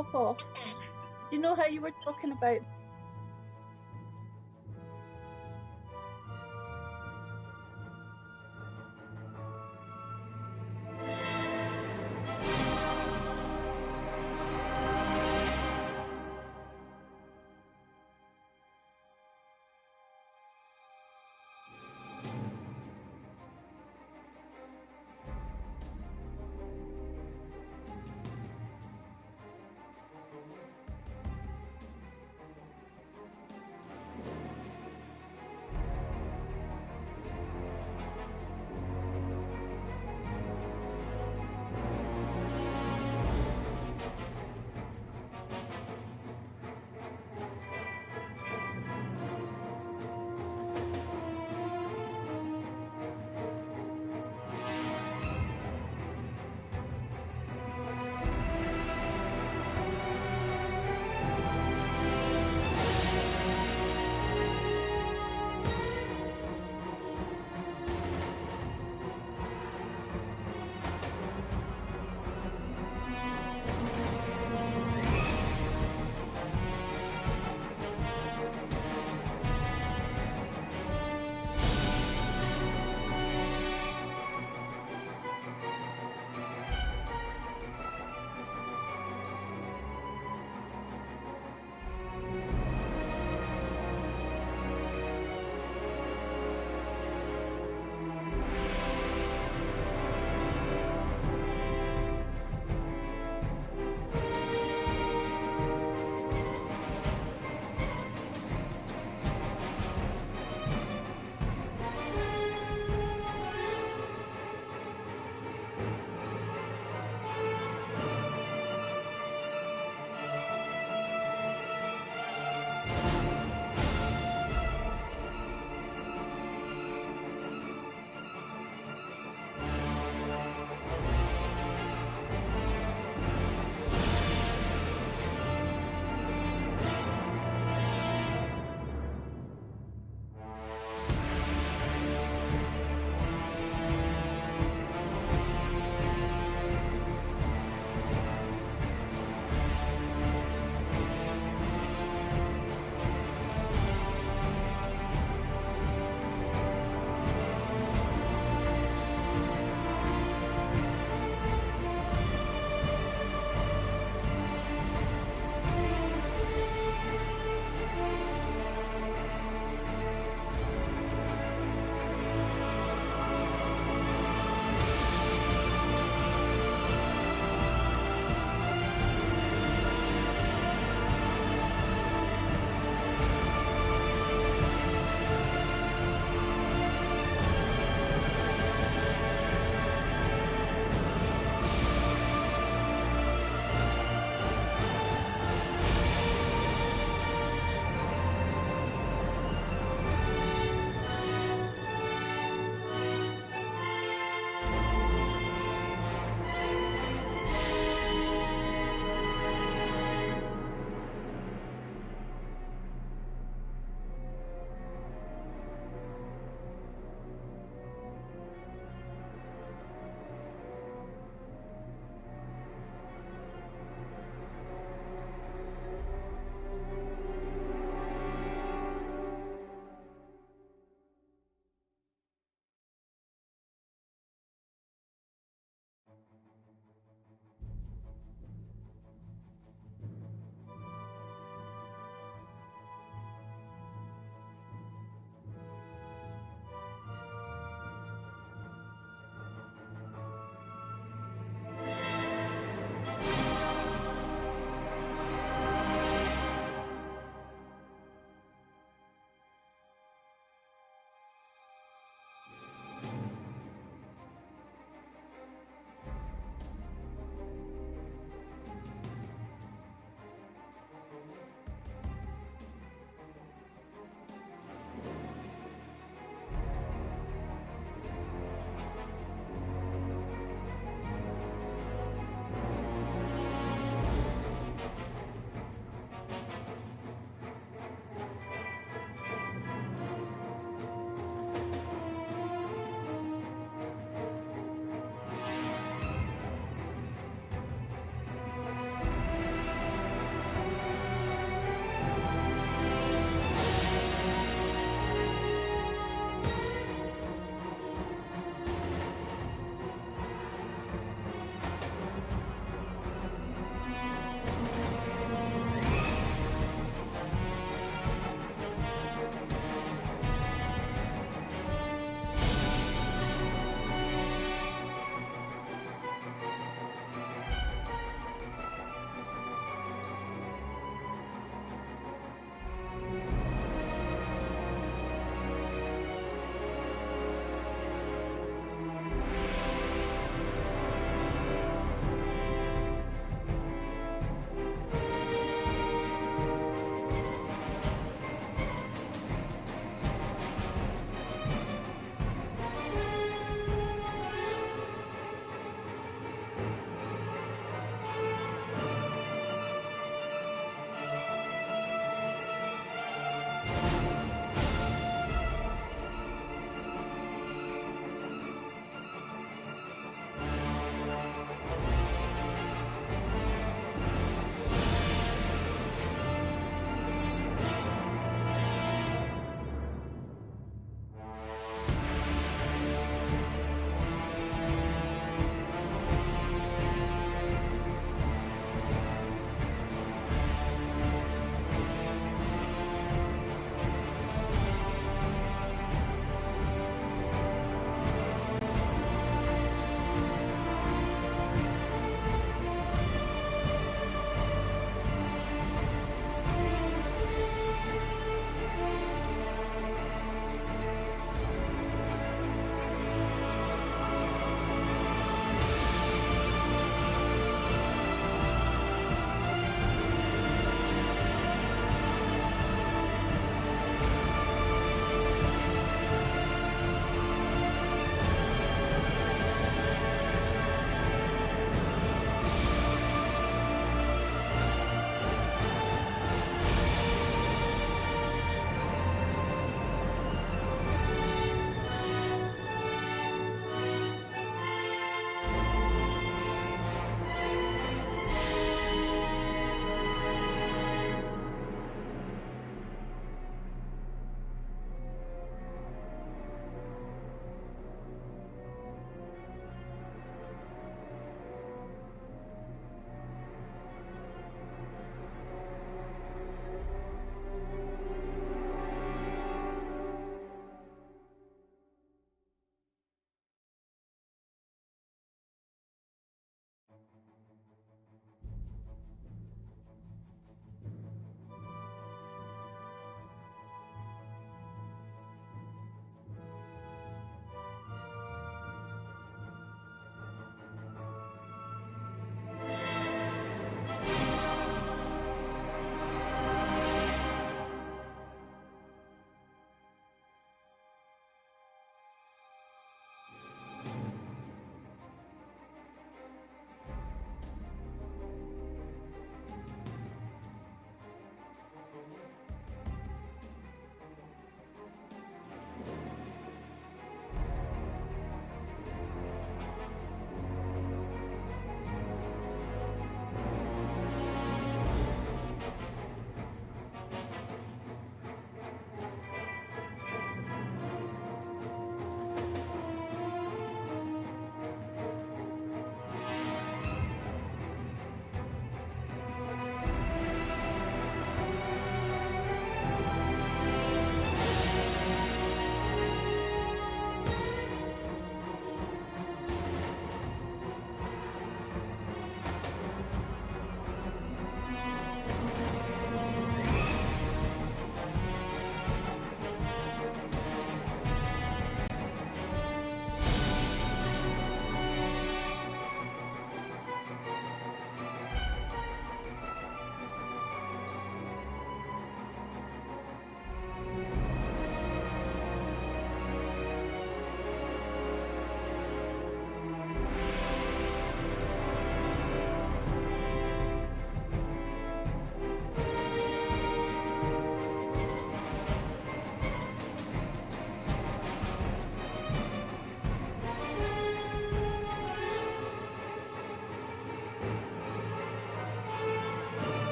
Fuck off. Do you know how you were talking about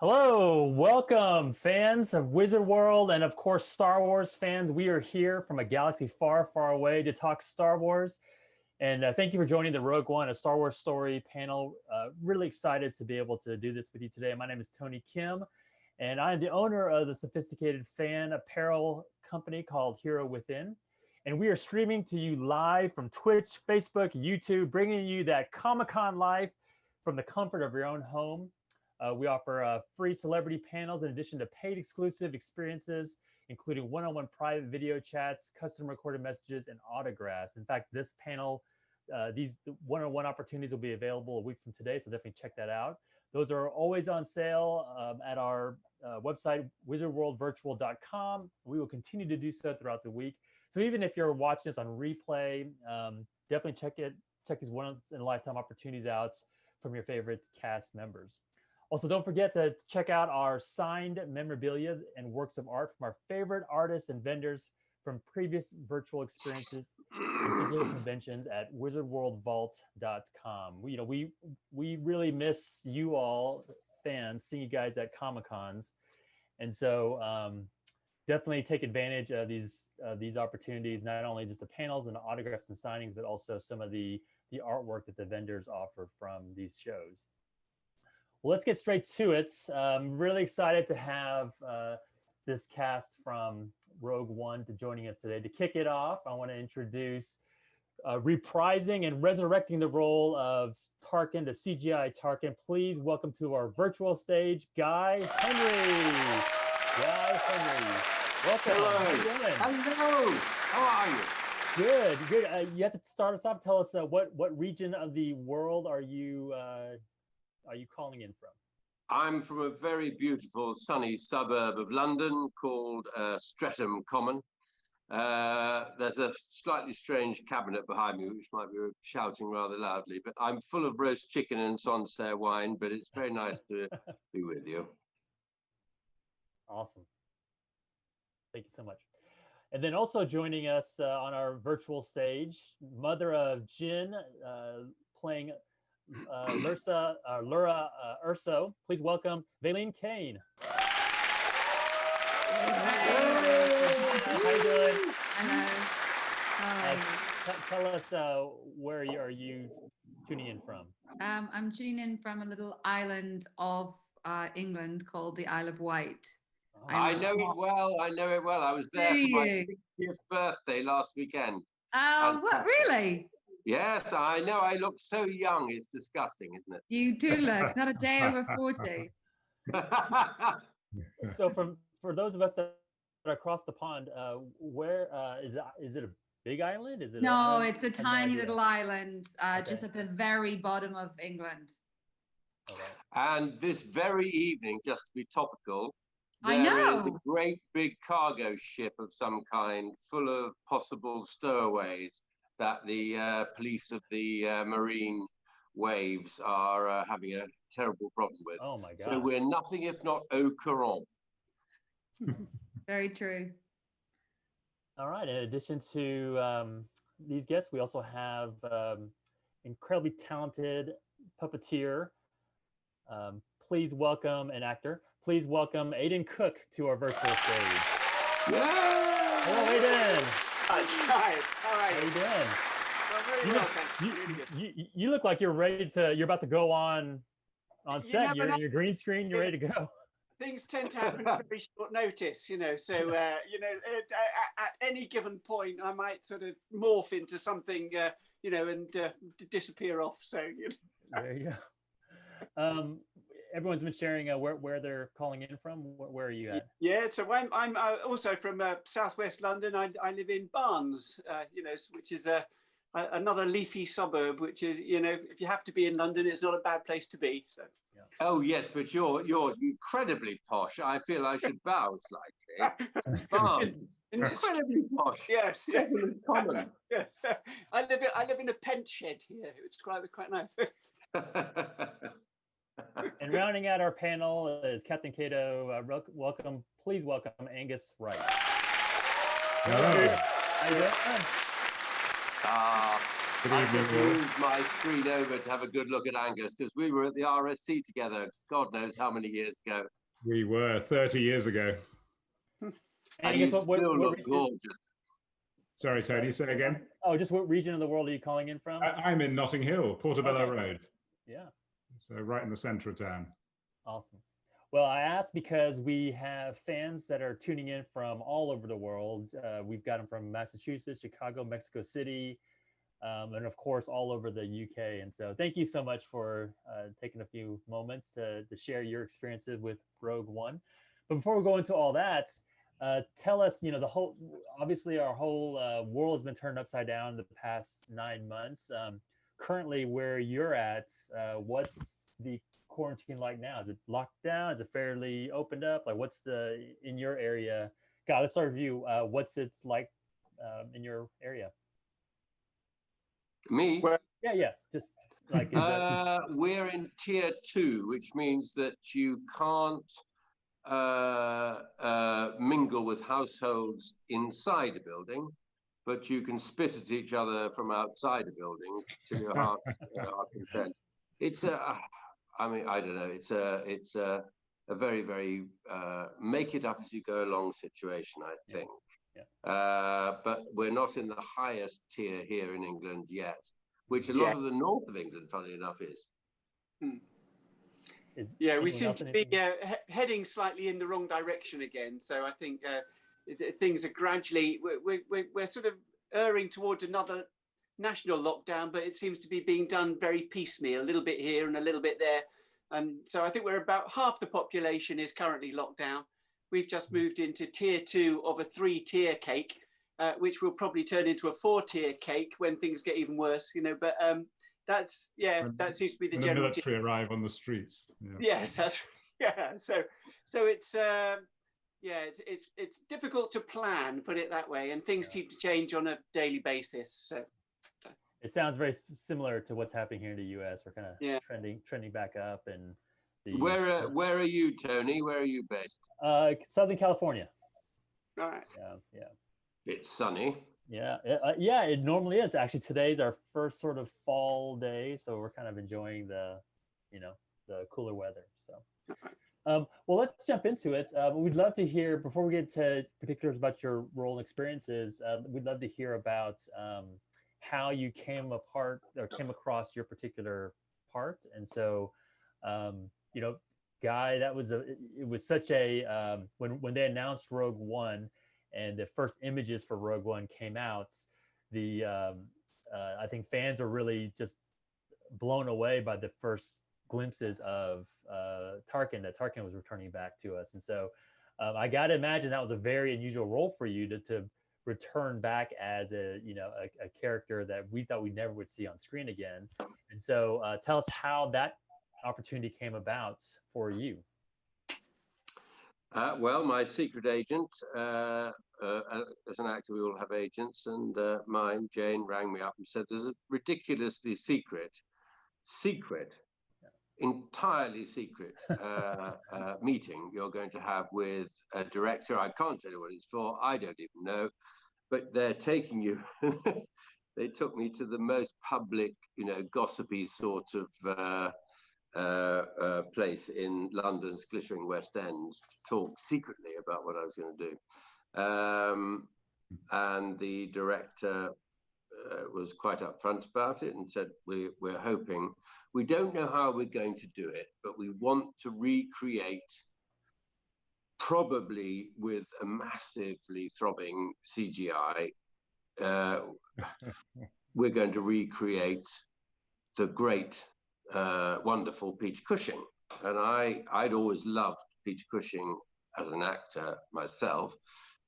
Hello, welcome fans of Wizard World and of course Star Wars fans. We are here from a galaxy far, far away to talk Star Wars. And thank you for joining the Rogue One, a Star Wars story panel. Really excited to be able to do this with you today. My name is Tony Kim, and I am the owner of the sophisticated fan apparel company called Hero Within. And we are streaming to you live from Twitch, Facebook, YouTube, bringing you that Comic-Con life from the comfort of your own home. We offer free celebrity panels in addition to paid exclusive experiences, including one-on-one private video chats, custom recorded messages, and autographs. In fact, this panel, these one-on-one opportunities will be available a week from today, so definitely check that out. Those are always on sale at our website, wizardworldvirtual.com. We will continue to do so throughout the week. So even if you're watching this on replay, definitely check these once-in-a-lifetime opportunities out from your favorite cast members. Also, don't forget to check out our signed memorabilia and works of art from our favorite artists and vendors from previous virtual experiences and physical conventions at wizardworldvault.com. We really miss you all fans, seeing you guys at Comic-Cons. And so definitely take advantage of these opportunities, not only just the panels and the autographs and signings, but also some of the artwork that the vendors offer from these shows. Well, let's get straight to it. I'm really excited to have this cast from Rogue One joining us today. To kick it off, I want to introduce reprising and resurrecting the role of Tarkin, the CGI Tarkin. Please welcome to our virtual stage, Guy Henry. Guy Henry, welcome. Hello. How are you doing? Hello. How are you? Good, good. You have to start us off. Tell us what region of the world are you calling in from? I'm from a very beautiful sunny suburb of London called Streatham Common. There's a slightly strange cabinet behind me, which might be shouting rather loudly, but I'm full of roast chicken and Sancerre wine, but it's very nice to be with you. Awesome. Thank you so much. And then also joining us on our virtual stage, mother of Jin, playing Lura Urso. Please welcome Valine Kane. How you doing? Hello. How are you? Tell us where are you tuning in from? I'm tuning in from a little island of England called the Isle of Wight. Oh. I know it well. I know it well. I was there for my 60th birthday last weekend. Oh, what, really? Yes, I know. I look so young. It's disgusting, isn't it? You do look not a day over 40. So for those of us that are across the pond, where is it a big island? Is it? No, it's a tiny little island just at the very bottom of England. Okay. And this very evening, just to be topical, I there know. is a great big cargo ship of some kind full of possible stowaways that the police of the marine waves are having a terrible problem with. Oh my God. So we're nothing if not au courant. Very true. All right. In addition to these guests, we also have incredibly talented puppeteer. Please welcome an actor. Please welcome Aiden Cook to our virtual stage. Yeah! Hello, Aiden. Hi, how are How you? you doing? Well, very well, thank you. You look like you're about to go on set. never You're know. in your green screen. You're ready to go. Things tend to happen at very short notice, you know. So, at any given point, I might sort of morph into something, and disappear off. So, There you go. Everyone's been sharing where they're calling in from. Where are you at? Yeah, so I'm also from southwest London. I live in Barnes, which is another leafy suburb. Which is, if you have to be in London, it's not a bad place to be. So. Yeah. Oh yes, but you're incredibly posh. I feel I should bow slightly. Incredibly posh. Yes, yes. Gentleman's common. Yes. I live in a pent shed here. It's quite nice. And rounding out our panel is Captain Cato. Welcome, please welcome Angus Wright. Hello. How you doing? Good I evening, just all. moved my screen over to have a good look at Angus because we were at the RSC together, God knows how many years ago. We were 30 years ago. And Angus, you what still look region? gorgeous. Sorry, Tony, say again. Oh, just what region of the world are you calling in from? I'm in Notting Hill, Portobello Okay. Road. Yeah. So right in the center of town. Awesome. Well, I asked because we have fans that are tuning in from all over the world. We've got them from Massachusetts, Chicago, Mexico City, and of course, all over the UK. And so thank you so much for taking a few moments to share your experiences with Rogue One. But before we go into all that, tell us, obviously our whole world has been turned upside down the past 9 months. Currently where you're at, what's the quarantine like now? Is it locked down? Is it fairly opened up? Like what's in your area? God, let's start with you. What's it like in your area? Me? Well, Yeah. Just like we're in tier 2, which means that you can't mingle with households inside a building, but you can spit at each other from outside a building till your heart's content. It's I mean, I don't know. It's a very, very make it up as you go along situation, I think. Yeah. But we're not in the highest tier here in England yet, which a lot of the north of England, funnily enough, is. Yeah, we seem to be heading slightly in the wrong direction again. So I think things are gradually, we're sort of erring towards another national lockdown, but it seems to be being done very piecemeal, a little bit here and a little bit there. And so I think we're about half the population is currently locked down. We've just moved into tier 2 of a 3-tier cake, which will probably turn into a 4-tier cake when things get even worse, but that seems to be the when general. The military arrive on the streets. Yes, So it's it's difficult to plan, put it that way, and things seem to change on a daily basis. So it sounds very similar to what's happening here in the U.S. We're kind of trending back up, and Where are you, Tony? Where are you based? Southern California. All right. Yeah. It's sunny. Yeah, it normally is. Actually, today's our first sort of fall day, so we're kind of enjoying the cooler weather. So, well, let's jump into it. We'd love to hear, before we get to particulars about your role and experiences, we'd love to hear about how you came across your particular part. And so, Guy, it was such a when they announced Rogue One and the first images for Rogue One came out, I think fans are really just blown away by the first glimpses of Tarkin, that Tarkin was returning back to us. And so I got to imagine that was a very unusual role for you to return back as a character that we thought we never would see on screen again. And so tell us how that opportunity came about for you. Well, my secret agent, as an actor, we all have agents, and mine, Jane, rang me up and said, there's a ridiculously entirely secret meeting you're going to have with a director. I can't tell you what it's for. I don't even know, but they're taking you. They took me to the most public, gossipy sort of place in London's glittering West End to talk secretly about what I was going to do. And the director was quite upfront about it and said, we're hoping, we don't know how we're going to do it, but we want to recreate, probably with a massively throbbing CGI, we're going to recreate the great, wonderful Peter Cushing. And I'd always loved Peter Cushing as an actor myself.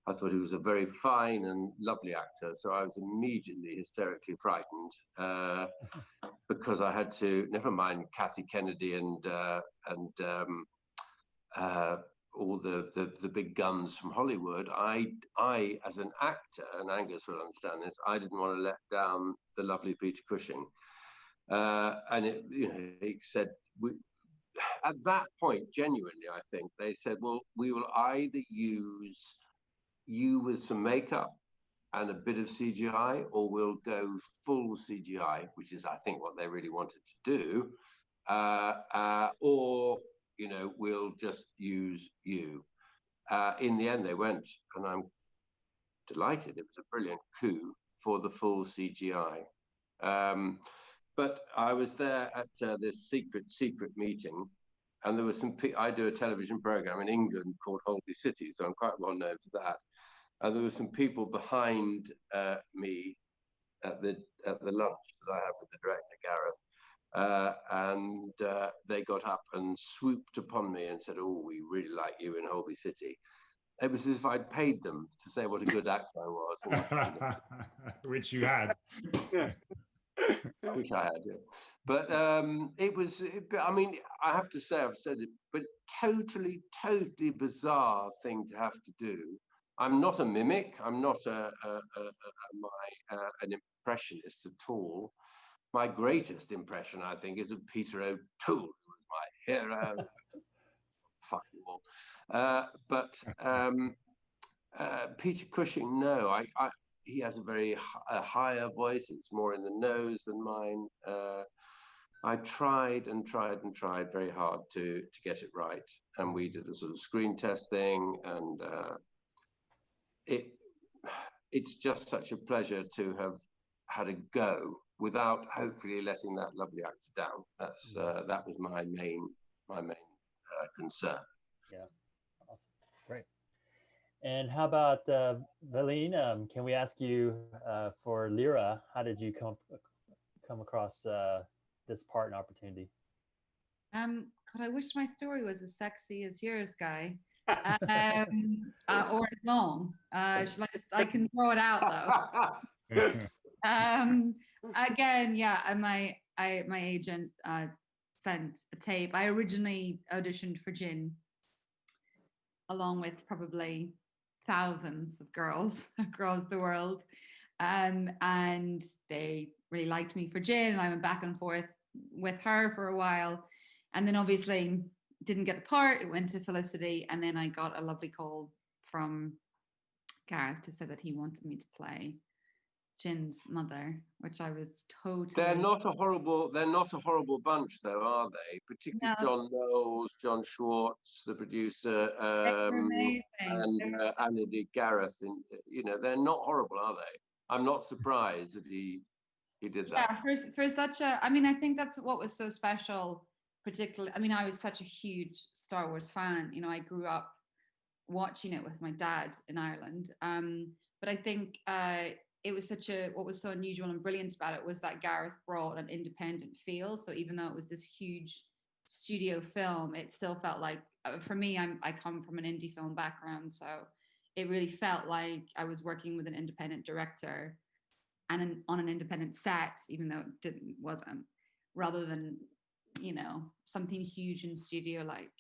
I thought he was a very fine and lovely actor. So I was immediately hysterically frightened because I had to, never mind Kathy Kennedy and all the big guns from Hollywood. I, as an actor, and Angus will understand this, I didn't want to let down the lovely Peter Cushing. And he said, at that point, genuinely, I think they said, well, we will either use you with some makeup and a bit of CGI, or we'll go full CGI, which is, I think, what they really wanted to do, or we'll just use you. In the end, they went, and I'm delighted. It was a brilliant coup for the full CGI. But I was there at this secret meeting, and there was I do a television program in England called Holby City, so I'm quite well known for that. And there were some people behind me at the lunch that I had with the director, Gareth, and they got up and swooped upon me and said, "Oh, we really like you in Holby City." It was as if I'd paid them to say what a good actor I was. Which you had. Yeah. Which I had, yeah. But I mean, I have to say, I've said it, but totally bizarre thing to have to do. I'm not a mimic. I'm not an impressionist at all. My greatest impression, I think, is of Peter O'Toole, who was my hero. Fuck you all. But Peter Cushing, no, he has a higher voice. It's more in the nose than mine. I tried very hard to get it right, and we did a sort of screen test thing, and it's just such a pleasure to have had a go without hopefully letting that lovely actor down. That was my main concern. Yeah, awesome, great. And how about Valine? Can we ask you for Lyra? How did you come across this part and opportunity? God, I wish my story was as sexy as yours, Guy, or as long. I can throw it out though. Again, yeah, my agent sent a tape. I originally auditioned for Jin, along with probably thousands of girls across the world, and they really liked me for Jin, and I went back and forth with her for a while, and then obviously didn't get the part. It went to Felicity, and then I got a lovely call from Gareth to say that he wanted me to play Jin's mother, which I was totally. They're not a horrible bunch, though, are they? Particularly no. John Knowles, John Schwartz, the producer, and so... Anna D. Gareth. They're not horrible, are they? I'm not surprised that he did that. Yeah, for such a. I mean, I think that's what was so special. Particularly, I mean, I was such a huge Star Wars fan. I grew up watching it with my dad in Ireland. But I think it was what was so unusual and brilliant about it was that Gareth brought an independent feel. So even though it was this huge studio film, it still felt like, for me, I come from an indie film background. So it really felt like I was working with an independent director and on an independent set, even though it wasn't, rather than, something huge in studio like.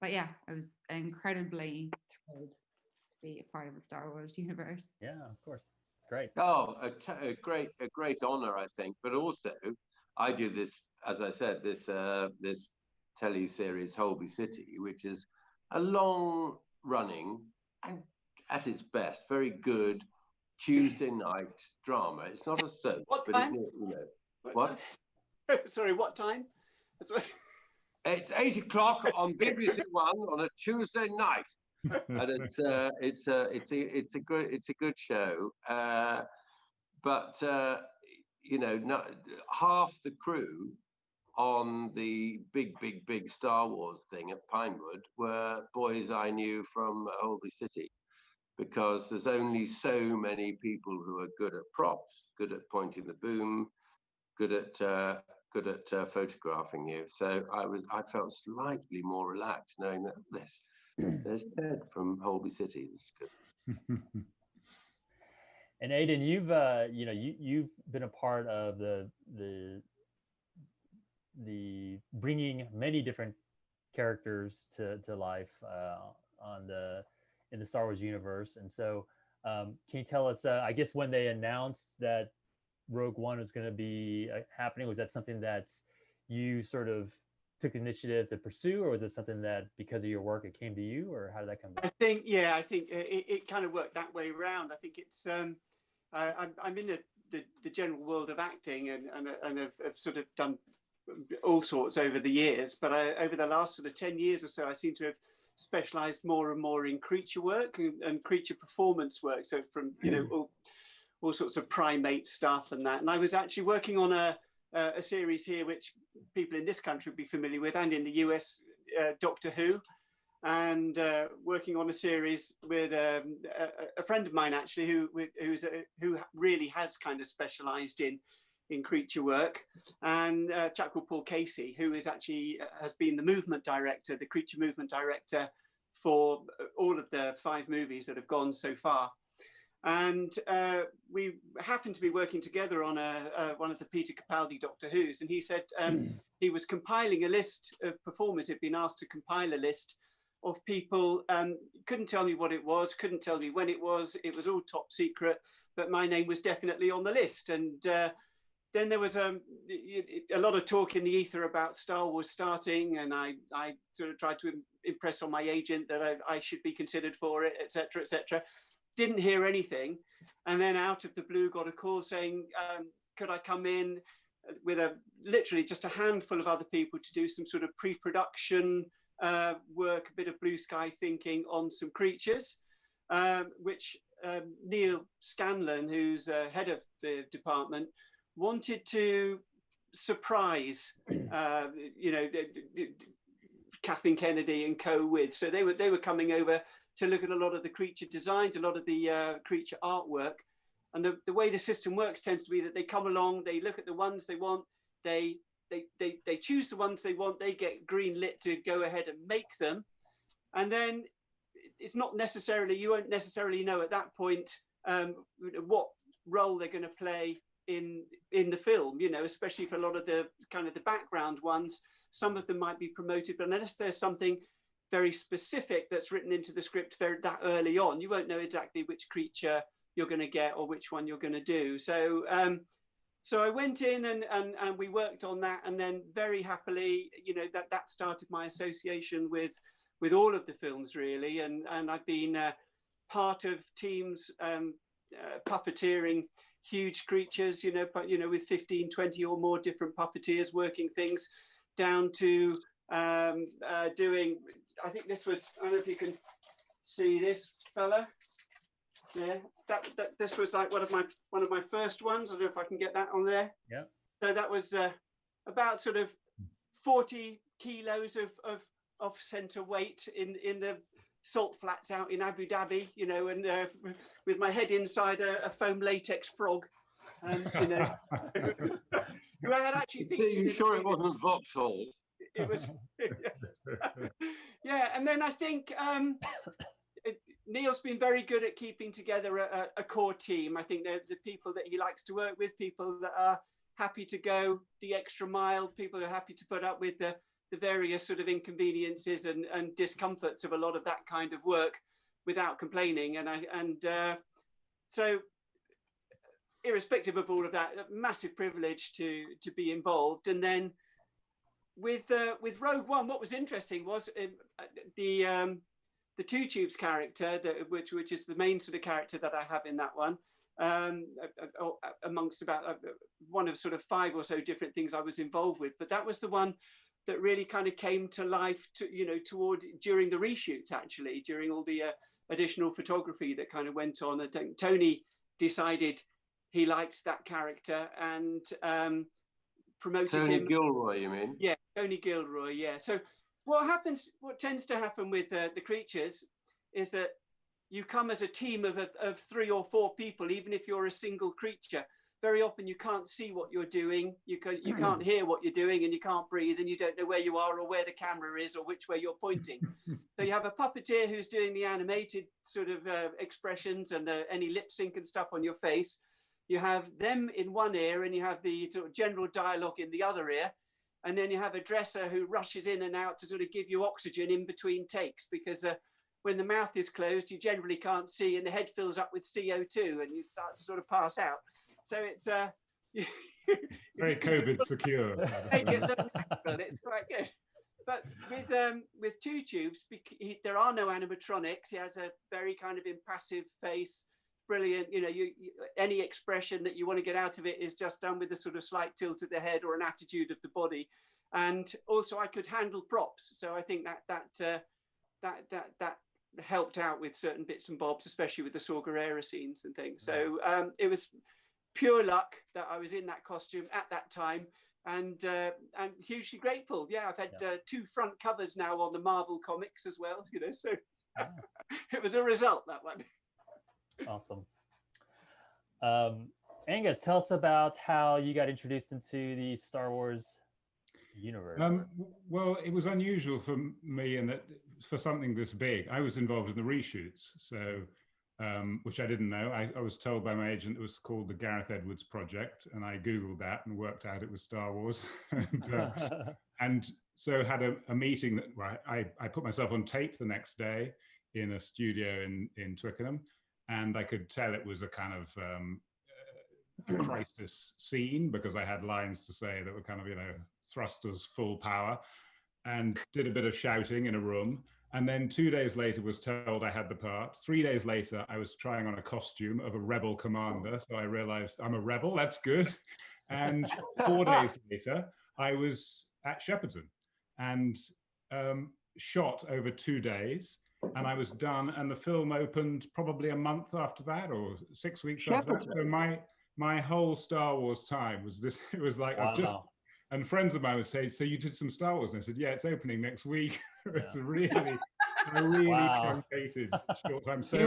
But yeah, I was incredibly thrilled to be a part of the Star Wars universe. Yeah, of course. It's great. Oh, a great honor, I think. But also, I do this, as I said, this tele-series Holby City, which is a long-running and, at its best, very good Tuesday night drama. It's not a soap. What time? What? Sorry, what time? It's 8 o'clock on BBC One on a Tuesday night, and it's a good show. But half the crew on the big Star Wars thing at Pinewood were boys I knew from Holby City, because there's only so many people who are good at props, good at pointing the boom, good at photographing you. So I felt slightly more relaxed knowing that there's Ted from Holby City. It's good. And Aiden, you've been a part of the bringing many different characters to life in the Star Wars universe. And so can you tell us, I guess when they announced that Rogue One was going to be happening, was that something that you sort of took the initiative to pursue, or was it something that because of your work it came to you, or how did that come about? I think it kind of worked that way around. I think it's I'm in the general world of acting and have sort of done all sorts over the years, but over the last sort of 10 years or so, I seem to have specialized more and more in creature work and creature performance work. So from, you know, all sorts of primate stuff and that. And I was actually working on a series here, which people in this country would be familiar with, and in the US, Doctor Who, and working on a series with a friend of mine actually, who really has kind of specialised in creature work, and a chap called Paul Casey, who is actually has been the movement director, the creature movement director for all of the 5 movies that have gone so far. And we happened to be working together on one of the Peter Capaldi Doctor Who's, and he said he was compiling a list of performers. He'd been asked to compile a list of people, couldn't tell me what it was, couldn't tell me when it was all top secret, but my name was definitely on the list. And then there was a lot of talk in the ether about Star Wars starting, and I sort of tried to impress on my agent that I should be considered for it, etc., etc. Didn't hear anything, and then out of the blue got a call saying, could I come in with literally just a handful of other people to do some sort of pre-production work, a bit of blue sky thinking on some creatures, which Neil Scanlon, who's head of the department, wanted to surprise, Kathleen Kennedy and co with. So they were coming over to look at a lot of the creature designs, a lot of the creature artwork. And the way the system works tends to be that they come along, they look at the ones they want, they choose the ones they want, they get green lit to go ahead and make them. And then it's not necessarily, you won't necessarily know at that point what role they're going to play in the film, you know, especially for a lot of the kind of the background ones. Some of them might be promoted, but unless there's something very specific that's written into the script that early on, you won't know exactly which creature you're going to get or which one you're going to do. So so I went in and we worked on that, and then very happily, you know, that started my association with all of the films really, and I've been part of teams puppeteering huge creatures, you know, with 15, 20 or more different puppeteers working things, down to doing, I think this was, I don't know if you can see this fella. Yeah, this was like one of my first ones. I don't know if I can get that on there. Yeah. So that was about sort of 40 kilos of off-center weight in the salt flats out in Abu Dhabi, you know, and with my head inside a foam latex frog, you know, who I had actually featured. Are you sure it wasn't Vauxhall? It was, yeah. And then I think Neil's been very good at keeping together a core team. I think they're the people that he likes to work with, people that are happy to go the extra mile, people who are happy to put up with the various sort of inconveniences and discomforts of a lot of that kind of work without complaining. And so irrespective of all of that, a massive privilege to be involved. And then with Rogue One, what was interesting was the Two Tubes character, which is the main sort of character that I have in that one, amongst about one of sort of 5 or so different things I was involved with. But that was the one that really kind of came to life, during the reshoots, actually, during all the additional photography that kind of went on. I think Tony decided he liked that character and promoted him. Tony Gilroy, you mean? Yeah, Tony Gilroy, yeah. So what tends to happen with the creatures is that you come as a team of 3 or 4 people, even if you're a single creature. Very often you can't see what you're doing, you can't hear what you're doing, and you can't breathe, and you don't know where you are or where the camera is or which way you're pointing. So you have a puppeteer who's doing the animated sort of expressions and any lip sync and stuff on your face. You have them in one ear, and you have the sort of general dialogue in the other ear. And then you have a dresser who rushes in and out to sort of give you oxygen in between takes, because when the mouth is closed, you generally can't see, and the head fills up with CO2 and you start to sort of pass out. So it's very COVID secure. It's quite good. but with Two Tubes, there are no animatronics. He has a very kind of impassive face, brilliant. You know, any expression that you want to get out of it is just done with a sort of slight tilt of the head or an attitude of the body. And also, I could handle props, so I think that helped out with certain bits and bobs, especially with the Saw Gerrera scenes and things. So it was pure luck that I was in that costume at that time, and I'm hugely grateful. Yeah, I've had 2 front covers now on the Marvel comics as well. You know, so it was a result, that one. Awesome. Angus, tell us about how you got introduced into the Star Wars universe. Well, it was unusual for me in that for something this big, I was involved in the reshoots, so which I didn't know. I was told by my agent it was called the Gareth Edwards Project, and I Googled that and worked out it was Star Wars. and so had a meeting that I put myself on tape the next day in a studio in Twickenham, and I could tell it was a kind of a crisis scene because I had lines to say that were kind of, you know, thrusters full power, and did a bit of shouting in a room. And then 2 days later was told I had the part. 3 days later, I was trying on a costume of a rebel commander. So I realized I'm a rebel, that's good. And 4 days later, I was at Shepperton and shot over 2 days. And I was done. And the film opened probably a month after that, or 6 weeks after that. So my whole Star Wars time was this. It was like, wow. I've just, and friends of mine would say, so you did some Star Wars? And I said, yeah, it's opening next week. It's a really truncated short time. So you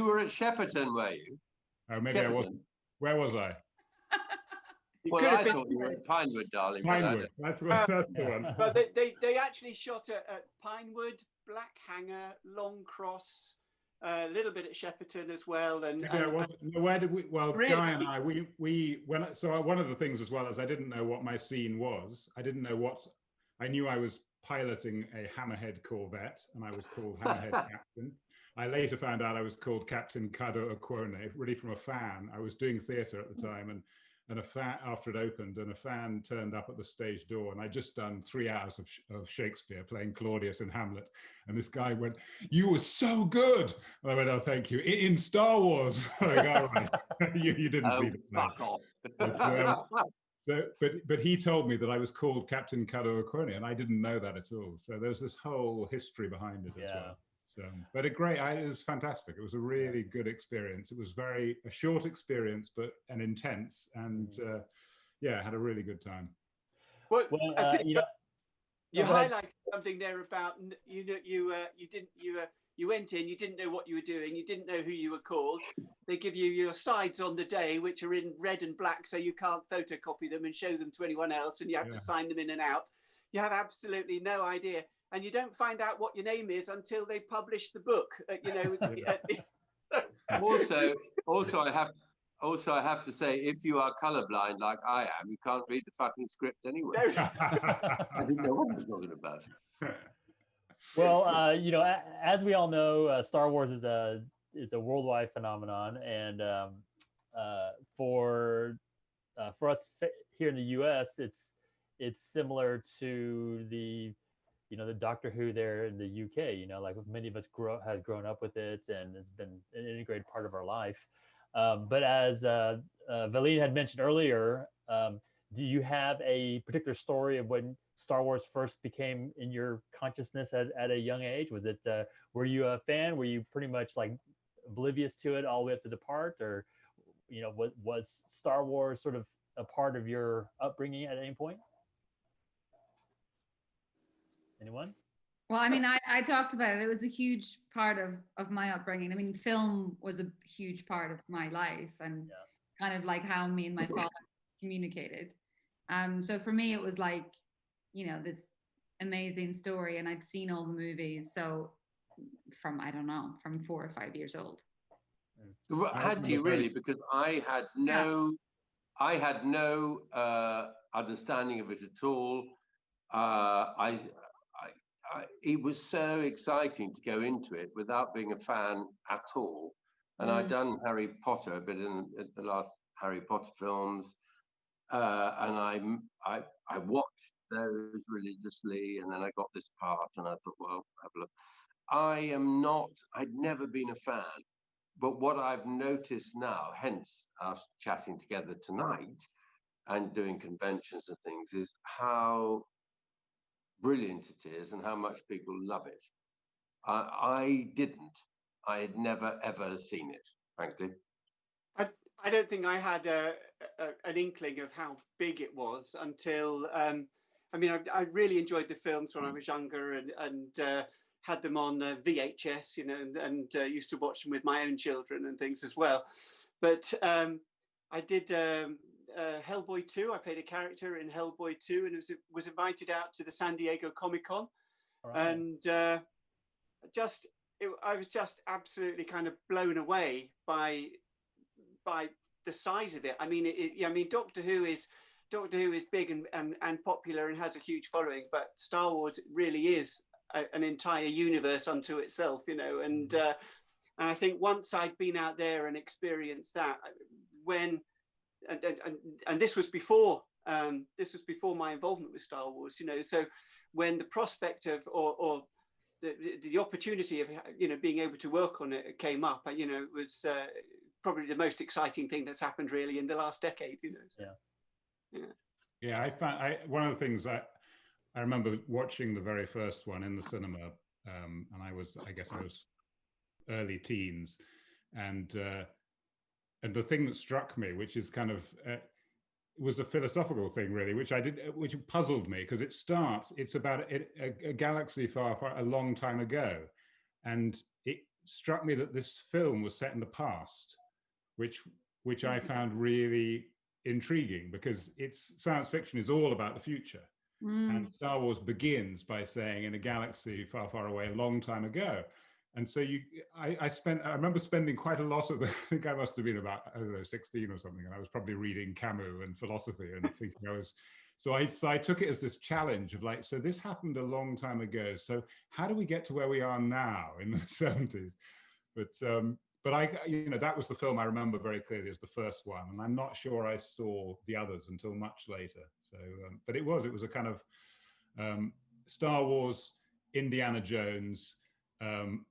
were at Shepperton, were you? Oh, maybe Shepperton. I wasn't. Where was I? Well, I thought you were at Pinewood, darling. Pinewood, that's the one. But they actually shot at Pinewood, Black Hanger, Long Cross, a little bit at Shepperton as well. And where did we? Well, really? Guy and I, so one of the things as well is I didn't know what my scene was. I didn't know what. I knew I was piloting a Hammerhead Corvette, and I was called Hammerhead Captain. I later found out I was called Captain Kado Okwone, really from a fan. I was doing theatre at the time, and a fan, after it opened, and a fan turned up at the stage door, and I'd just done 3 hours of Shakespeare playing Claudius in Hamlet, and this guy went, "You were so good." And I went, "Oh, thank you." In Star Wars. I go, "All right." you didn't see the fuck off. But he told me that I was called Captain Kado Okwone, and I didn't know that at all. So there's this whole history behind it as well. So, but it was fantastic. It was a really good experience. It was a short experience, but an intense, and had a really good time. Well, you highlighted something there about you went in, you didn't know what you were doing, you didn't know who you were called. They give you your sides on the day, which are in red and black, so you can't photocopy them and show them to anyone else, and you have to sign them in and out. You have absolutely no idea, and you don't find out what your name is until they publish the book. Also, I have to say, if you are colorblind like I am, you can't read the fucking script anyway. I didn't know what I was talking about. Well, as we all know, Star Wars is a worldwide phenomenon, and for us here in the U.S., it's similar to the Doctor Who there in the UK. Like many of us have grown up with it, and it's been an integrated part of our life. But as Valeen had mentioned earlier, do you have a particular story of when Star Wars first became in your consciousness at a young age? Was it, were you a fan? Were you pretty much like oblivious to it all the way up to the part? Or, was Star Wars sort of a part of your upbringing at any point? Anyone? Well, I mean, I talked about it. It was a huge part of my upbringing. I mean, film was a huge part of my life, and kind of like how me and my father communicated. So for me, it was like, this amazing story, and I'd seen all the movies. So from 4 or 5 years old. Had you really? Because I had no understanding of it at all. It was so exciting to go into it without being a fan at all. And I'd done Harry Potter a bit in the last Harry Potter films, and I watched those religiously, and then I got this part, and I thought, well, have a look. I'd never been a fan, but what I've noticed now, hence us chatting together tonight and doing conventions and things, is how brilliant it is and how much people love it. I had never ever seen it, frankly. I don't think I had an inkling of how big it was until I mean, I really enjoyed the films when I was younger, and had them on VHS, you know, and used to watch them with my own children and things as well. But I did Hellboy 2. I played a character in Hellboy 2, and was invited out to the San Diego Comic-Con. Right. And I was just absolutely kind of blown away by the size of it. I mean, Doctor Who is big and popular and has a huge following, but Star Wars really is an entire universe unto itself, you know. And I think once I'd been out there and experienced that, and this was before my involvement with Star Wars, you know. So when the prospect of or the opportunity of, you know, being able to work on it came up, you know, it was probably the most exciting thing that's happened really in the last decade, you know. So, yeah. I found one of the things I remember watching the very first one in the cinema, and I guess I was early teens, and the thing that struck me, which is kind of was a philosophical thing really, which puzzled me, because it's about a galaxy far, a long time ago, and it struck me that this film was set in the past, which I found really intriguing, because science fiction is all about the future. And Star Wars begins by saying in a galaxy far, far away, a long time ago. And so I remember spending quite a lot of I think I must have been about, I don't know, 16 or something, and I was probably reading Camus and philosophy and thinking so I took it as this challenge of like, so this happened a long time ago, so how do we get to where we are now in the 70s? But I, you know, that was the film I remember very clearly as the first one, and I'm not sure I saw the others until much later. So, but it was a kind of Star Wars, Indiana Jones,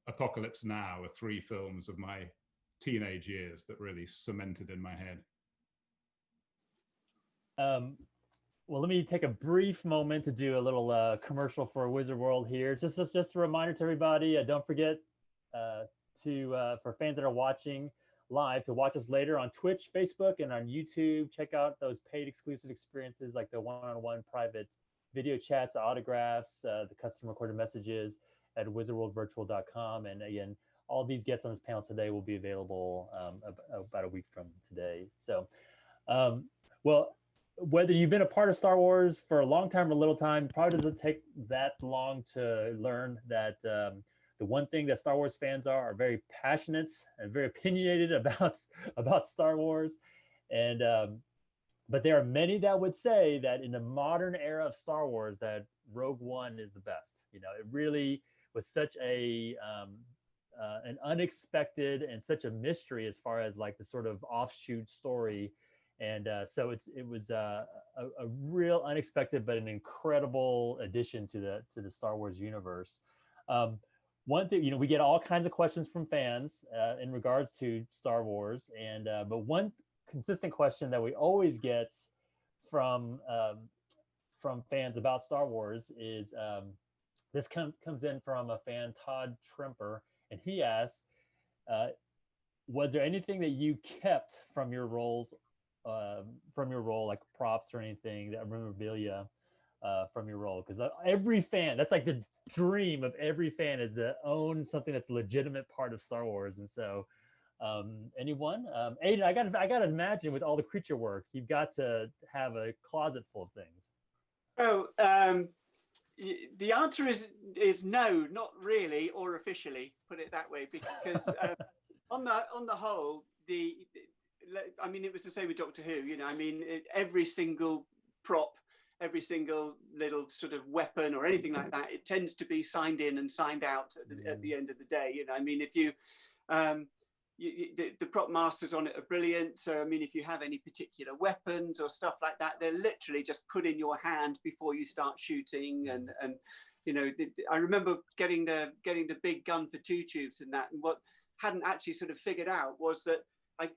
Apocalypse Now are three films of my teenage years that really cemented in my head. Well, let me take a brief moment to do a little commercial for Wizard World here. Just a reminder to everybody, don't forget for fans that are watching live, to watch us later on Twitch, Facebook, and on YouTube. Check out those paid exclusive experiences like the one-on-one private video chats, autographs, the custom recorded messages at wizardworldvirtual.com. And again, all these guests on this panel today will be available about a week from today. So, well, whether you've been a part of Star Wars for a long time or a little time, probably doesn't take that long to learn that the one thing that Star Wars fans are very passionate and very opinionated about Star Wars. And but there are many that would say that in the modern era of Star Wars, that Rogue One is the best. You know, it really was such an unexpected and such a mystery as far as like the sort of offshoot story. And so it was a real unexpected but an incredible addition to the Star Wars universe. One thing, you know, we get all kinds of questions from fans in regards to Star Wars, and but one consistent question that we always get from fans about Star Wars is this comes in from a fan, Todd Trimper, and he asks, was there anything that you kept from your roles, like props or anything, that memorabilia from your role? Because every fan, that's like the dream of every fan, is to own something that's a legitimate part of Star Wars. And so anyone? Aiden, I gotta imagine with all the creature work, you've got to have a closet full of things. Oh, the answer is no, not really, or officially, put it that way, because on the whole, I mean, it was the same with Doctor Who, you know. I mean, every single prop, every single little sort of weapon or anything like that, it tends to be signed in and signed out at the end of the day, you know. I mean, if you the prop masters on it are brilliant. So I mean, if you have any particular weapons or stuff like that, they're literally just put in your hand before you start shooting. And you know, I remember getting the big gun for 2 tubes and that. And what hadn't actually sort of figured out was that I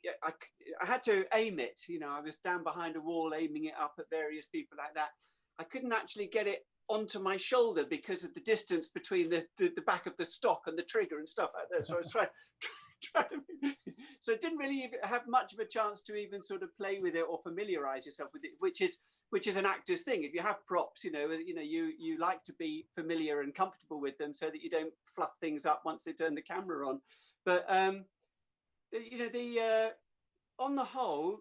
had to aim it. You know, I was down behind a wall aiming it up at various people like that. I couldn't actually get it onto my shoulder because of the distance between the back of the stock and the trigger and stuff like that. So I was trying so it didn't really even have much of a chance to even sort of play with it or familiarize yourself with it, which is an actor's thing. If you have props, you like to be familiar and comfortable with them so that you don't fluff things up once they turn the camera on. But on the whole,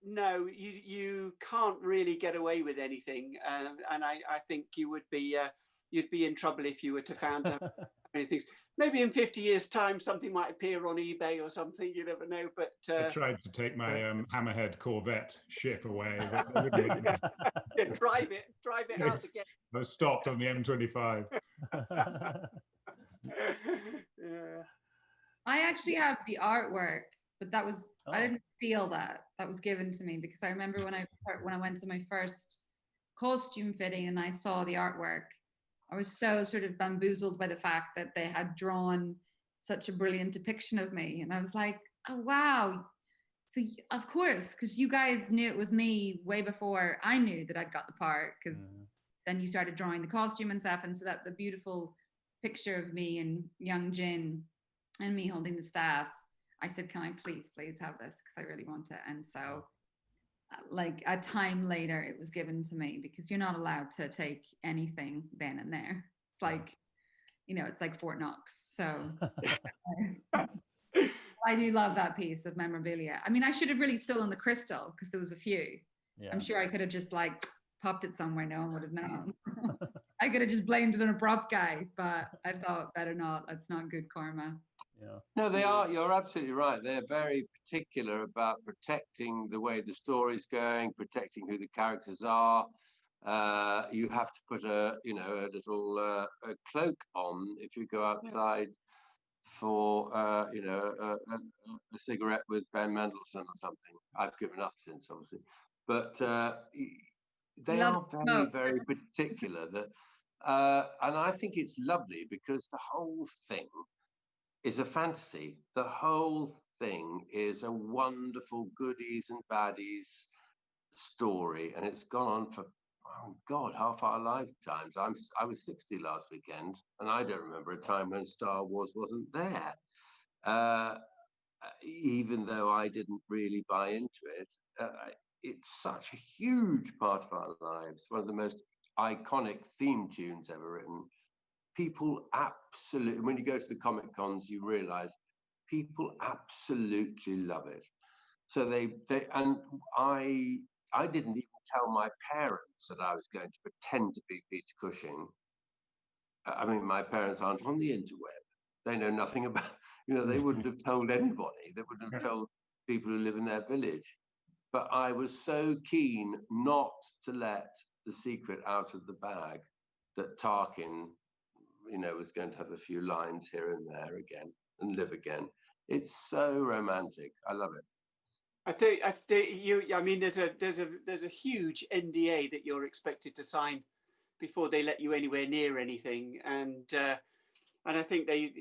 no, you can't really get away with anything, and I think you'd be in trouble if you were to found out many things. Maybe in 50 years' time, something might appear on eBay or something. You never know. But I tried to take my Hammerhead Corvette ship away. Yeah, drive it out again. I was stopped on the M25. Yeah. I actually have the artwork, but that was I didn't steal that. That was given to me because I remember when I went to my first costume fitting and I saw the artwork, I was so sort of bamboozled by the fact that they had drawn such a brilliant depiction of me, and I was like, oh wow. So of course, because you guys knew it was me way before I knew that I'd got the part, because then you started drawing the costume and stuff, and so that the beautiful picture of me and young Jin and me holding the staff, I said, can I please have this, because I really want it. And so like a time later it was given to me, because you're not allowed to take anything then and there. It's like, it's like Fort Knox. So I do love that piece of memorabilia. I mean, I should have really stolen the crystal because there was a few. I'm sure I could have just like popped it somewhere, no one would have known. I could have just blamed it on a prop guy, but I thought better not. That's not good karma. No, they are. You're absolutely right. They're very particular about protecting the way the story's going, protecting who the characters are. You have to put a little a cloak on if you go outside for a cigarette with Ben Mendelsohn or something. I've given up since, obviously, but they are very, very particular. That and I think it's lovely because the whole thing is a fantasy. The whole thing is a wonderful goodies and baddies story, and it's gone on for, oh God, half our lifetimes. I was 60 last weekend, and I don't remember a time when Star Wars wasn't there. Even though I didn't really buy into it, it's such a huge part of our lives. One of the most iconic theme tunes ever written. People absolutely, when you go to the Comic Cons, you realize people absolutely love it. So they and I didn't even tell my parents that I was going to pretend to be Peter Cushing. I mean, my parents aren't on the interweb. They know nothing about, they wouldn't have told anybody. They wouldn't have told people who live in their village. But I was so keen not to let the secret out of the bag that Tarkin, was going to have a few lines here and there again and live again. It's so romantic. I love it. I think I mean, there's a huge NDA that you're expected to sign before they let you anywhere near anything, and I think they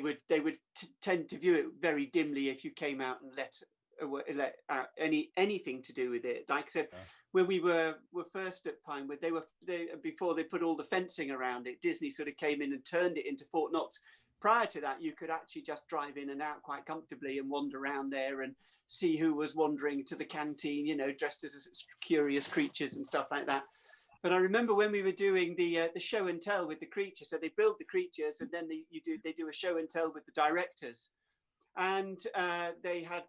would tend to view it very dimly if you came out and let out anything to do with it. Like I said, when we were first at Pinewood, before they put all the fencing around it, Disney sort of came in and turned it into Fort Knox. Prior to that, you could actually just drive in and out quite comfortably and wander around there and see who was wandering to the canteen, dressed as curious creatures and stuff like that. But I remember when we were doing the show and tell with the creatures. So they build the creatures and then they do a show and tell with the directors. And they had,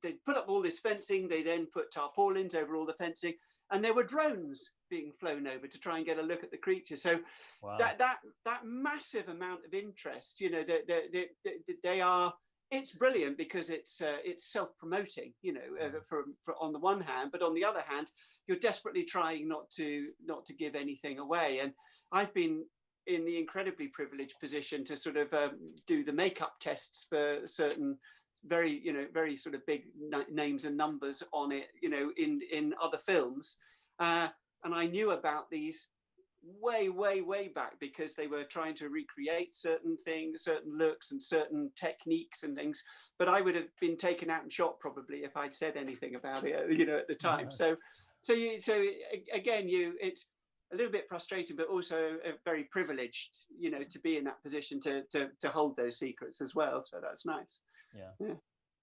they put up all this fencing. They then put tarpaulins over all the fencing, and there were drones being flown over to try and get a look at the creature. So that massive amount of interest, they are. It's brilliant because it's self-promoting, for on the one hand, but on the other hand, you're desperately trying not to give anything away. And I've been in the incredibly privileged position to sort of do the makeup tests for certain very, very sort of big names and numbers on it, in other films. And I knew about these way back because they were trying to recreate certain things, certain looks and certain techniques and things. But I would have been taken out and shot probably if I'd said anything about it, at the time. So again, it's a little bit frustrating, but also very privileged, to be in that position to hold those secrets as well. So that's nice.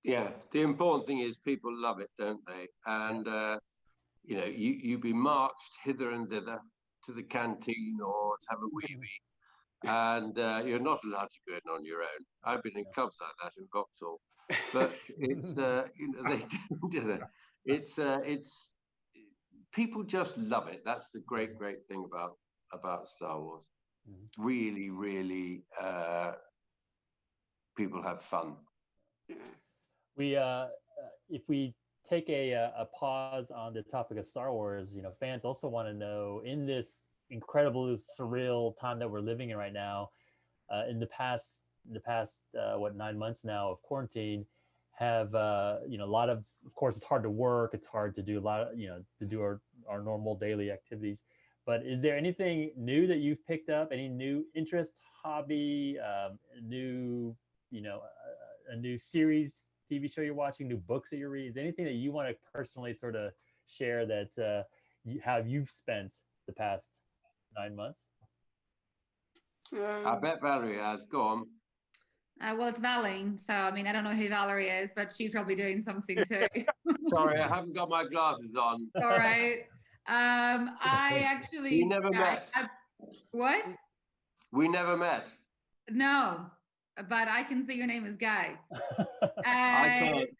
Yeah. The important thing is people love it, don't they? And you be marched hither and thither to the canteen or to have a wee wee, and you're not allowed to go in on your own. I've been in clubs like that in Vauxhall, but it's they do that. It's people just love it. That's the great thing about Star Wars. Really, people have fun. We if we take a pause on the topic of Star Wars, fans also want to know, in this incredible surreal time that we're living in right now, in the past 9 months now of quarantine, have a lot of course it's hard to work, it's hard to do a lot of to do our normal daily activities, but is there anything new that you've picked up, any new interest, hobby, a new series, TV show you're watching, new books that you're reading? Is there anything that you want to personally sort of share that how you've spent the past 9 months? I bet Valerie has. Go on. Well, it's Valine, so I mean, I don't know who Valerie is, but she's probably doing something too. Sorry, I haven't got my glasses on. All right. I actually. We never met. What? We never met. No, but I can see your name is Guy. I can't.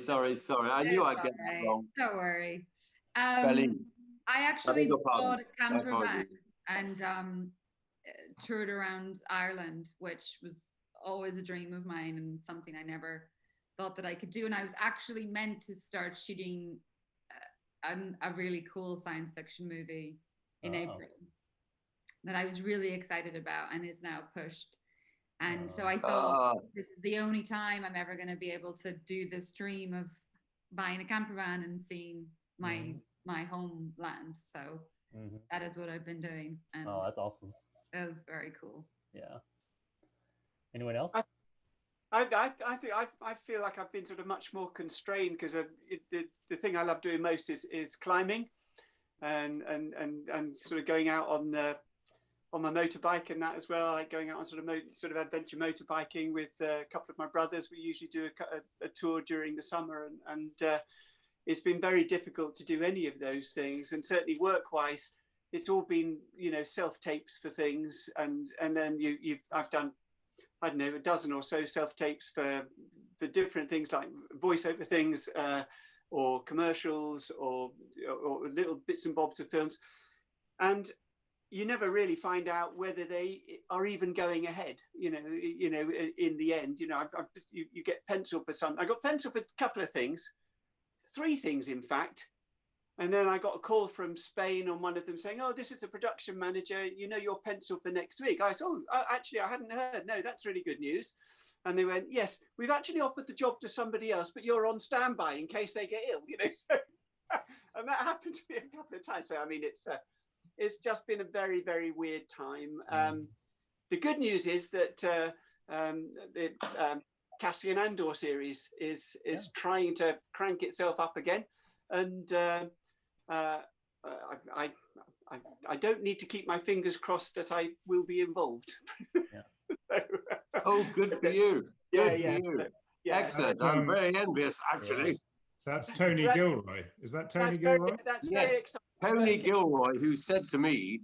Sorry. I knew I'd get that wrong. Don't worry. Valine. I actually bought a camper van and toured around Ireland, which was always a dream of mine and something I never thought that I could do. And I was actually meant to start shooting a really cool science fiction movie in April that I was really excited about and is now pushed. And so I thought this is the only time I'm ever going to be able to do this dream of buying a camper van and seeing my homeland. So that is what I've been doing. And that's awesome. That was very cool. Yeah. Anyone else? I feel like I've been sort of much more constrained because the thing I love doing most is climbing, and sort of going out on my motorbike and that as well. Like going out on sort of adventure motorbiking with a couple of my brothers. We usually do a tour during the summer, and it's been very difficult to do any of those things. And certainly work-wise, it's all been self-tapes for things, and then I've done, I don't know, a dozen or so self-tapes for different things like voiceover things, or commercials, or little bits and bobs of films, and you never really find out whether they are even going ahead. In the end, you get pencil for some. I got pencil for a couple of things, 3 things in fact. And then I got a call from Spain on one of them saying, "Oh, this is the production manager. Your pencil for next week." I said, "Oh, actually, I hadn't heard. No, that's really good news." And they went, "Yes, we've actually offered the job to somebody else, but you're on standby in case they get ill." So, and that happened to me a couple of times. So, I mean, it's just been a very, very weird time. The good news is that the Cassian Andor series is trying to crank itself up again, and I don't need to keep my fingers crossed that I will be involved. Oh, good for you. Good for you. Yeah. Excellent. I'm very envious, actually. That's Tony Gilroy. Is that Tony Gilroy? That's Yes. very exciting. Tony Gilroy, who said to me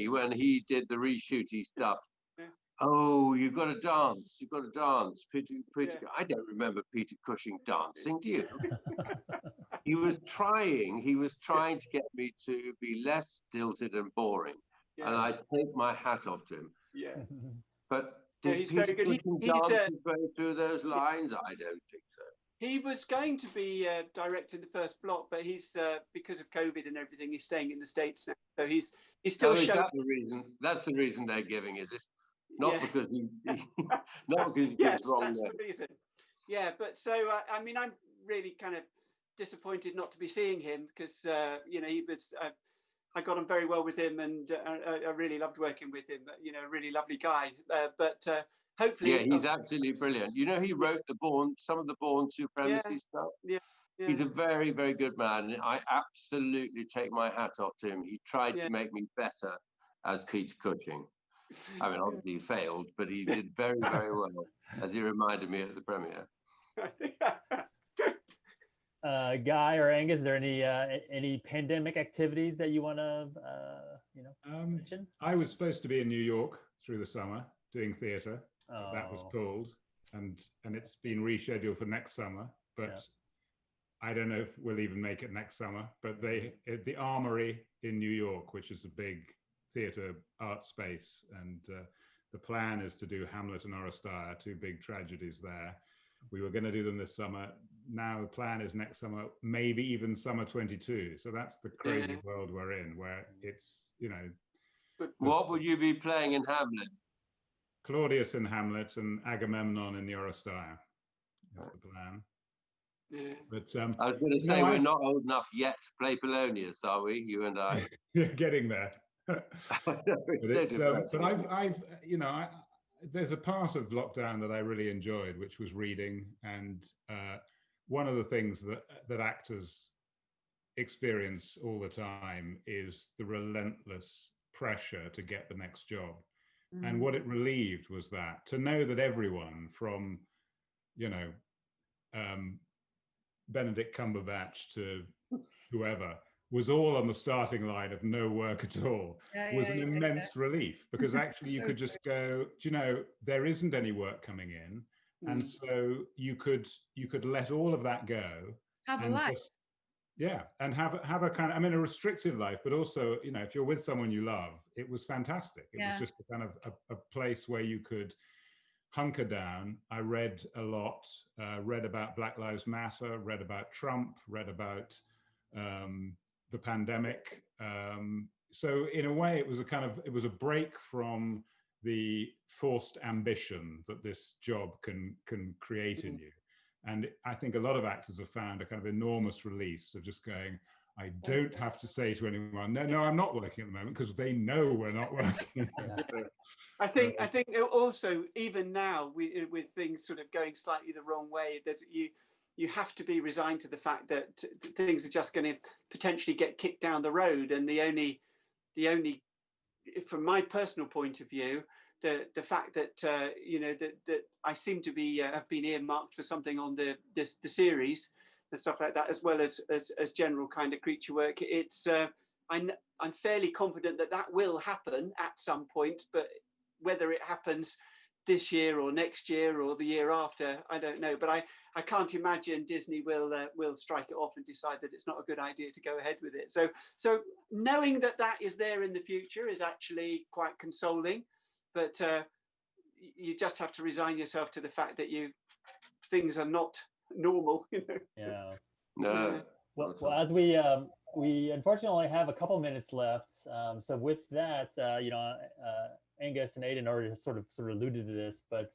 when he did the reshooty stuff, "Oh, you've got to dance. You've got to dance." Peter. I don't remember Peter Cushing dancing. Do you? He was trying to get me to be less stilted and boring, and I take my hat off to him. Yeah. But did he's Peter very good. Cushing dance his way through those lines? I don't think so. He was going to be directing the first block, but he's because of COVID and everything, he's staying in the States now. So he's still Is showing. that the reason? That's the reason they're giving, is it? Not Yeah. because he not because he Yes, gets wrong. that's the reason. Yeah, but so I mean, I'm really kind of disappointed not to be seeing him because you know, he was. I got on very well with him, and I really loved working with him. You know, a really lovely guy. But hopefully, Yeah, he's absolutely brilliant. You know, he wrote some of the Bourne Supremacy stuff. Yeah, yeah. He's a very, very good man. And I absolutely take my hat off to him. He tried to make me better as Peter Cushing. I mean, obviously he failed, but he did very, very well, as he reminded me at the premiere. Guy or Angus, is there any pandemic activities that you want to mention? I was supposed to be in New York through the summer doing theatre. Oh. That was pulled, and it's been rescheduled for next summer. But I don't know if we'll even make it next summer. But the Armory in New York, which is a big theatre art space, and the plan is to do Hamlet and Oresteia, two big tragedies there. We were going to do them this summer. Now the plan is next summer, maybe even summer 22. So that's the crazy world we're in, where it's, you know. What would you be playing in Hamlet? Claudius in Hamlet and Agamemnon in the Oresteia. That's the plan. Yeah. But I was going to say, we're not old enough yet to play Polonius, are we? You and I. You're getting there. But I've you know, there's a part of lockdown that I really enjoyed, which was reading. And one of the things that actors experience all the time is the relentless pressure to get the next job. And what it relieved was that to know that everyone from, you know, Benedict Cumberbatch to whoever was all on the starting line of no work at all was an immense relief, because actually you could just go, do you know, there isn't any work coming in. And so you could let all of that go. Have a life. And have a kind of, I mean, a restrictive life, but also, you know, if you're with someone you love, it was fantastic. It was just a kind of a place where you could hunker down. I read a lot, read about Black Lives Matter, read about Trump, read about the pandemic. So in a way, it was a break from the forced ambition that this job can create in you. And I think a lot of actors have found a kind of enormous release of just going, I don't have to say to anyone, no, I'm not working at the moment, because they know we're not working. So, I think also, even now, with things sort of going slightly the wrong way, you have to be resigned to the fact that things are just going to potentially get kicked down the road. And the only, from my personal point of view, the fact that you know, that I seem to be have been earmarked for something on the series and stuff like that, as well as general kind of creature work. It's I'm fairly confident that will happen at some point, but whether it happens this year or next year or the year after, I don't know. But I can't imagine Disney will strike it off and decide that it's not a good idea to go ahead with it. So knowing that is there in the future is actually quite consoling. But you just have to resign yourself to the fact that things are not normal, you know. Yeah. No. Well, as we unfortunately only have a couple minutes left. So with that, you know, Angus and Aiden already sort of alluded to this, but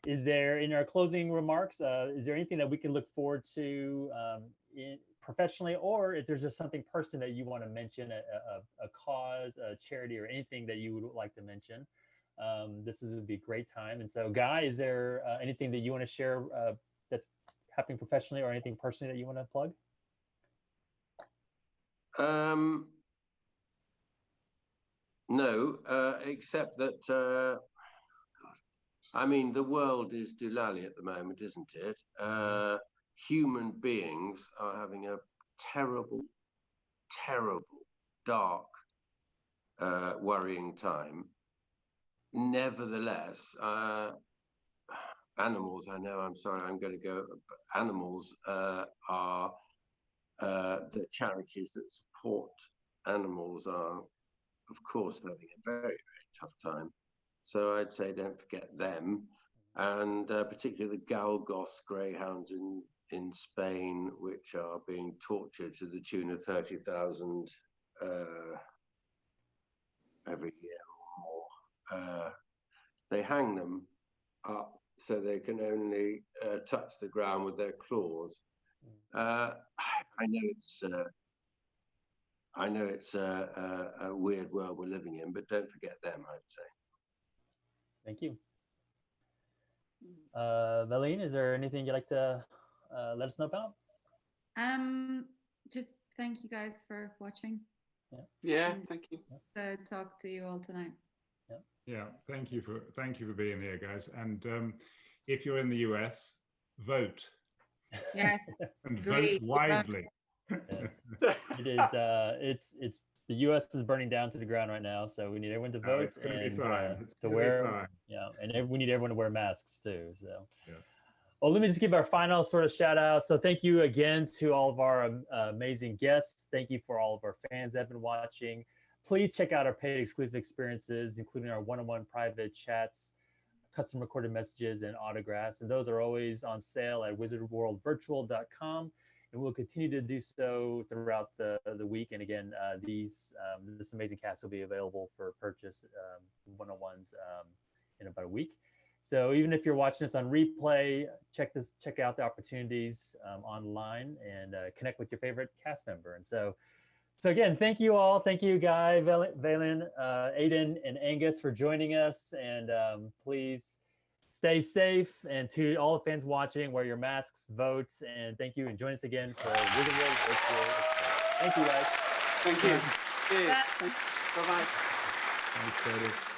is there, in our closing remarks, is there anything that we can look forward to professionally, or if there's just something personal that you want to mention, a cause, a charity, or anything that you would like to mention? This would be a great time. And so, Guy, is there anything that you want to share that's happening professionally, or anything personally that you want to plug? No, except that I mean, the world is doolally at the moment, isn't it? Human beings are having a terrible, dark, worrying time. Nevertheless, animals, I know, I'm sorry, I'm going to go, animals are the charities that support animals are, of course, having a very, very tough time. So I'd say don't forget them, and particularly the Galgos greyhounds in in Spain which are being tortured to the tune of 30,000 every year or more. They hang them up so they can only touch the ground with their claws. I know it's a weird world we're living in, but don't forget them, I'd say. Thank you. Valine, is there anything you'd like to let us know about? Just thank you guys for watching. Yeah, thank you. To talk to you all tonight. Yeah, thank you for being here, guys. And if you're in the US, vote. Yes. And Great. vote wisely. Yes. It is. It's the U.S. is burning down to the ground right now, so we need everyone to vote it's gonna be and fine. It's to gonna be wear. fine. Yeah, and we need everyone to wear masks too. So. Yeah. Well, let me just give our final sort of shout out. So thank you again to all of our amazing guests. Thank you for all of our fans that have been watching. Please check out our paid exclusive experiences, including our one-on-one private chats, custom recorded messages, and autographs. And those are always on sale at wizardworldvirtual.com. And we'll continue to do so throughout the week. And again, this amazing cast will be available for purchase, one-on-ones in about a week. So even if you're watching this on replay, check out the opportunities online and connect with your favorite cast member. And so again, thank you all. Thank you, Guy, Valine, Aiden, and Angus for joining us. And please stay safe. And to all the fans watching, wear your masks, vote, and thank you. And join us again for Wizard World Virtual. Thank you, guys. Thank you. Cheers. Bye-bye. Thanks, Cody.